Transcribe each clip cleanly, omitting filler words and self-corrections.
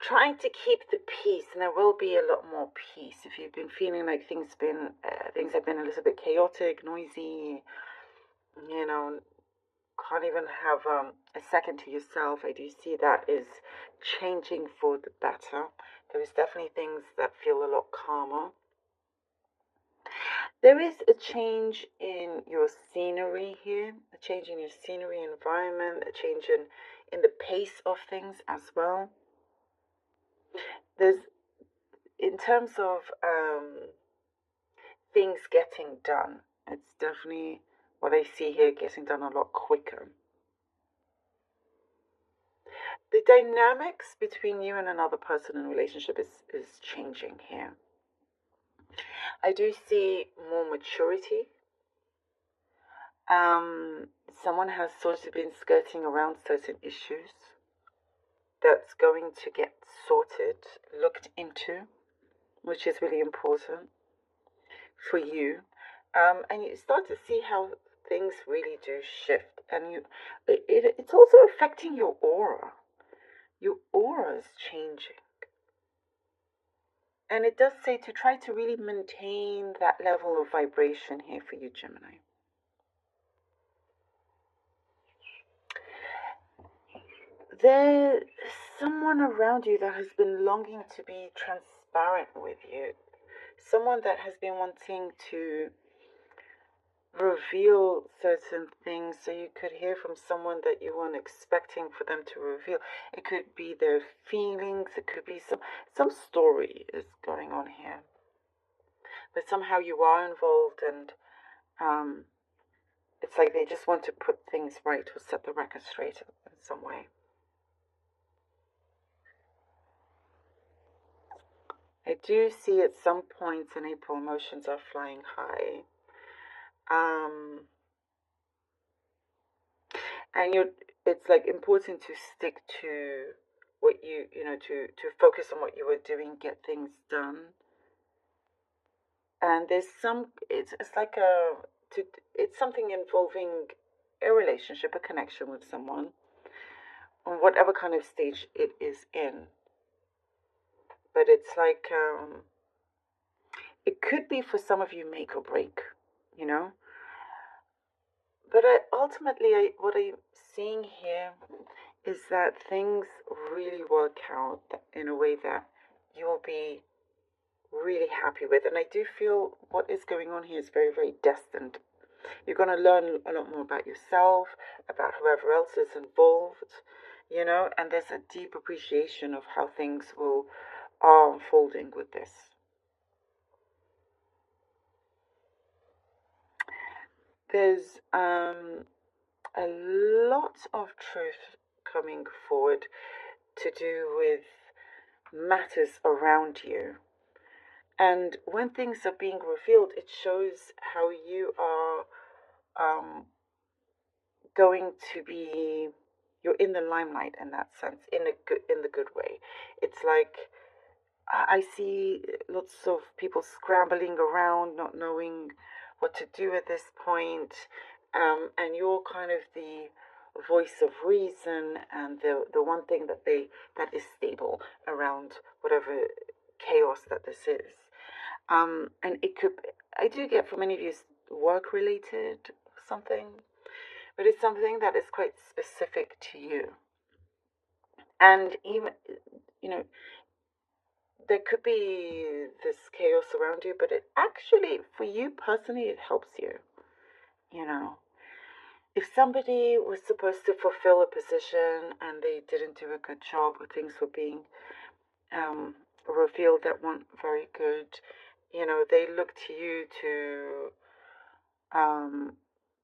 trying to keep the peace, and there will be a lot more peace. If you've been feeling like things have been a little bit chaotic, noisy, you know, can't even have a second to yourself, I do see that is changing for the better. There is definitely things that feel a lot calmer. There is a change in your scenery here, a change in your scenery environment, a change in the pace of things as well. There's, in terms of things getting done, it's definitely what I see here, getting done a lot quicker. The dynamics between you and another person in a relationship is changing here. I do see more maturity. Someone has sort of been skirting around certain issues that's going to get sorted, looked into, which is really important for you. And you start to see how things really do shift, and it's also affecting your aura. Your aura is changing. And it does say to try to really maintain that level of vibration here for you, Gemini. There's someone around you that has been longing to be transparent with you. Someone that has been wanting to reveal certain things, so you could hear from someone that you weren't expecting for them to reveal. It could be their feelings, it could be some story is going on here, but somehow you are involved, and it's like they just want to put things right or set the record straight in some way. I do see at some points in April emotions are flying high. And it's like important to stick to what to focus on what you were doing, get things done. And there's it's something involving a relationship, a connection with someone, on whatever kind of stage it is in. But it's like it could be for some of you make or break, you know. But ultimately, what I'm seeing here is that things really work out in a way that you'll be really happy with. And I do feel what is going on here is very, very destined. You're going to learn a lot more about yourself, about whoever else is involved, and there's a deep appreciation of how things are unfolding with this. There's a lot of truth coming forward to do with matters around you. And when things are being revealed, it shows how you are going to be, you're in the limelight in that sense, in the good way. It's like I see lots of people scrambling around, not knowing what to do at this point, and you're kind of the voice of reason and the one thing that is stable around whatever chaos that this is. And it could, I do get for many of you work related something, but it's something that is quite specific to you. And even, there could be this chaos around you, but it actually, for you personally, it helps you. If somebody was supposed to fulfill a position and they didn't do a good job, or things were being revealed that weren't very good, they look to you to,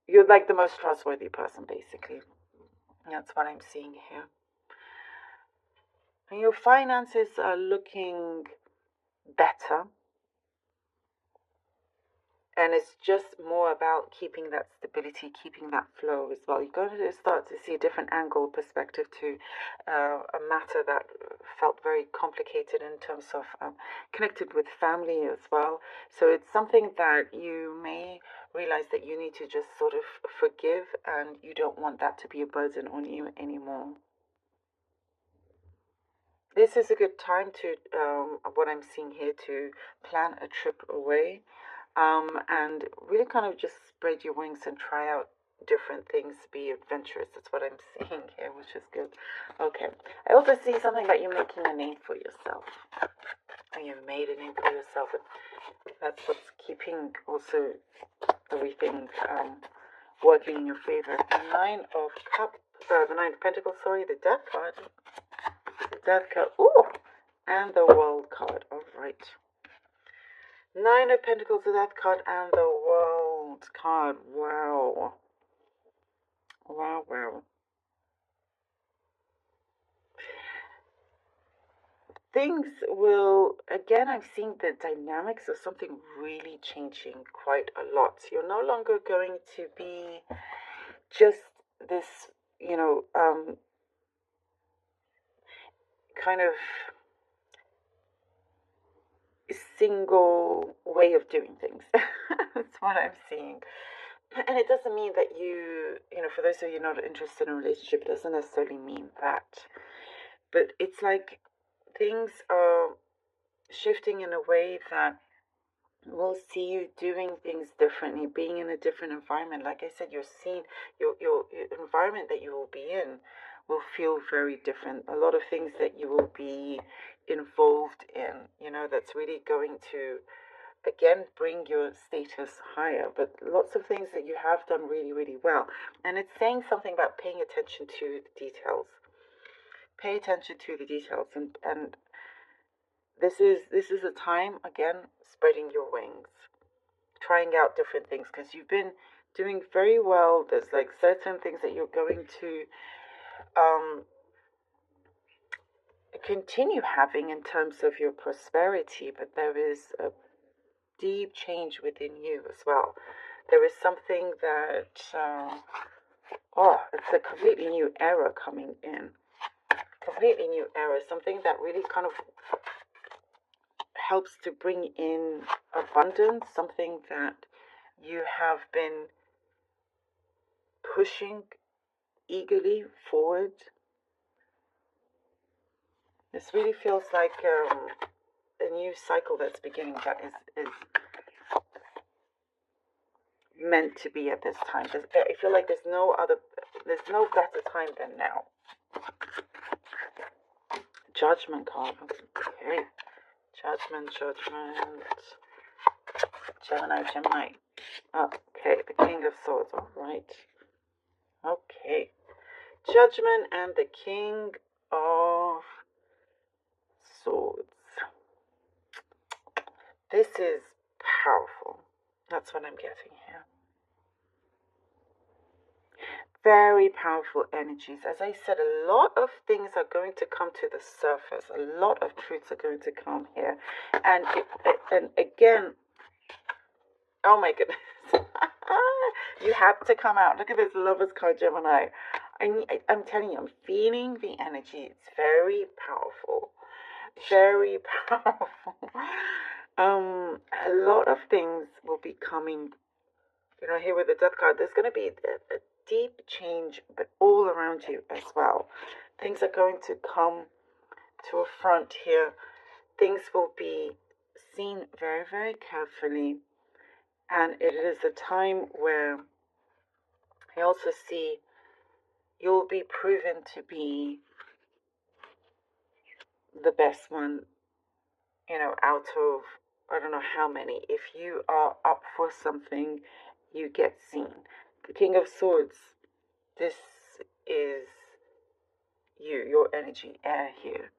you're like the most trustworthy person, basically. That's what I'm seeing here. And your finances are looking better. And it's just more about keeping that stability, keeping that flow as well. You're going to start to see a different angle, perspective to a matter that felt very complicated in terms of connected with family as well. So it's something that you may realize that you need to just sort of forgive, and you don't want that to be a burden on you anymore. This is a good time to, what I'm seeing here, to plan a trip away, and really kind of just spread your wings and try out different things, be adventurous. That's what I'm seeing here, which is good. Okay. I also see something about you making a name for yourself. And you've made a name for yourself, and that's what's keeping also everything working in your favor. The Nine of Pentacles, sorry, the Death card. The Death card. Ooh! And the World card. Alright. Nine of Pentacles, the Death card, and the World card. Wow. Wow, wow. Things will, again, I'm seeing the dynamics of something really changing quite a lot. You're no longer going to be just this, kind of single way of doing things. That's what I'm seeing. And it doesn't mean that for those of you not interested in a relationship, it doesn't necessarily mean that. But it's like things are shifting in a way that will see you doing things differently, being in a different environment. Like I said, your environment that you will be in will feel very different. A lot of things that you will be involved in, that's really going to, again, bring your status higher. But lots of things that you have done really, really well. And it's saying something about paying attention to the details. Pay attention to the details, and this is a time, again, spreading your wings, trying out different things, because you've been doing very well. There's like certain things that you're going to continue having in terms of your prosperity, but there is a deep change within you as well. There is something that it's a completely new era coming in. Completely new era, something that really kind of helps to bring in abundance, something that you have been pushing eagerly forward. This really feels like a new cycle that's beginning, that is meant to be at this time. I feel like there's no better time than now. Judgment card. Okay. Judgment. Gemini. Okay, the King of Swords. All right. Okay. Judgment and the King of Swords. This is powerful. That's what I'm getting here. Very powerful energies. As I said, a lot of things are going to come to the surface. A lot of truths are going to come here. And again, oh my goodness. You have to come out. Look at this Lovers card, Gemini. I'm telling you, I'm feeling the energy. It's very powerful. Very powerful. A lot of things will be coming. Here with the Death card, there's going to be a deep change, but all around you as well. Things are going to come to a front here. Things will be seen very, very carefully. And it is a time where I also see you'll be proven to be the best one, out of, I don't know how many. If you are up for something, you get seen. The King of Swords, this is your energy, air here.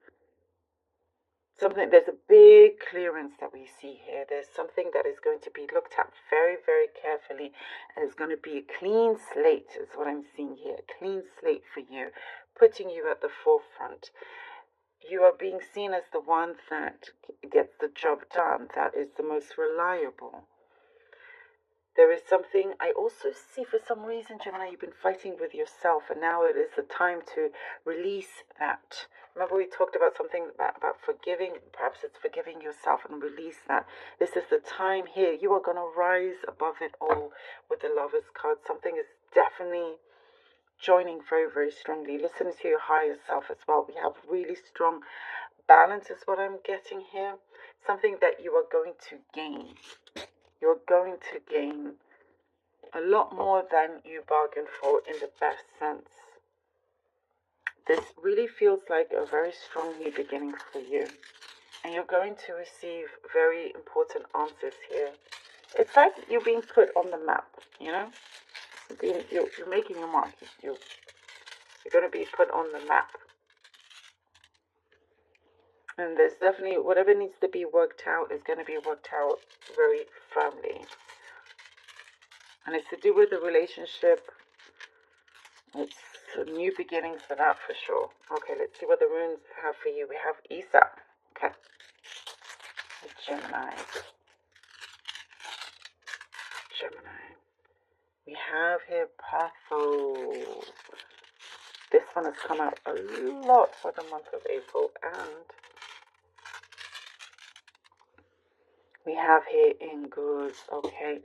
There's a big clearance that we see here. There's something that is going to be looked at very, very carefully, and it's going to be a clean slate, is what I'm seeing here. A clean slate for you, putting you at the forefront. You are being seen as the one that gets the job done, that is the most reliable. There is something I also see, for some reason, Gemini, you've been fighting with yourself, and now it is the time to release that. Remember we talked about something about forgiving. Perhaps it's forgiving yourself and release that. This is the time here. You are going to rise above it all with the Lovers card. Something is definitely joining very, very strongly. Listen to your higher self as well. We have really strong balance is what I'm getting here. Something that you are going to gain. You're going to gain a lot more than you bargained for in the best sense. This really feels like a very strong new beginning for you. And you're going to receive very important answers here. It's like you're being put on the map, you know? You're making a mark. You're going to be put on the map. And there's definitely, whatever needs to be worked out is going to be worked out very firmly. And it's to do with the relationship. It's a new beginning for that for sure. Okay, let's see what the runes have for you. We have Isa. Okay. Gemini. We have here Patho. This one has come out a lot for the month of April. And we have here Inguz. Okay.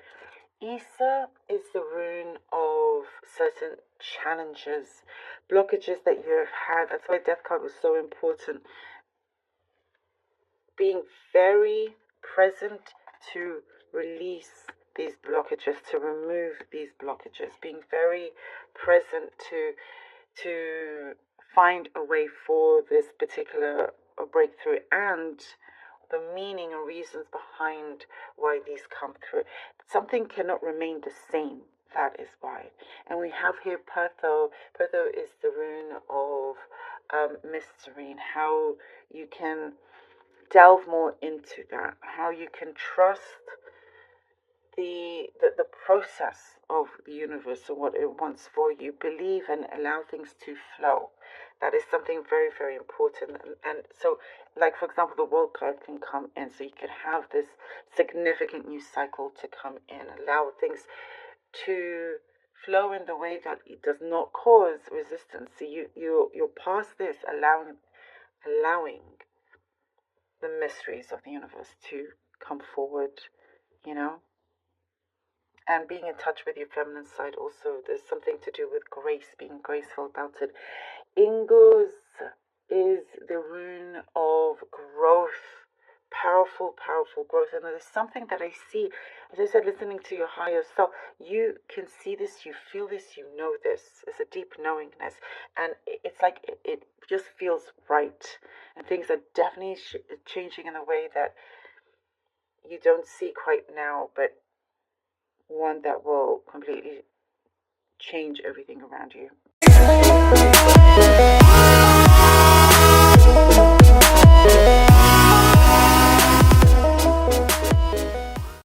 Isa is the rune of certain challenges, blockages that you have had. That's why Death card was so important. Being very present to release these blockages, to remove these blockages. Being very present to find a way for this particular breakthrough and the meaning and reasons behind why these come through. Something cannot remain the same. That is why. And we have here Pertho. Pertho is the rune of mystery and how you can delve more into that. How you can trust the process of the universe and what it wants for you. Believe and allow things to flow. That is something very, very important. And so, like, for example, the world card can come in. So you can have this significant new cycle to come in. Allow things to flow in the way that it does not cause resistance. So you're past this, allowing the mysteries of the universe to come forward, you know. And being in touch with your feminine side also. There's something to do with grace, being graceful about it. Inguz is the rune of growth. Powerful, powerful growth. And there's something that I see, as I said, listening to your higher self. You can see this, you feel this, you know this. It's a deep knowingness. And it's like it just feels right. And things are definitely changing in a way that you don't see quite now, but one that will completely change everything around you.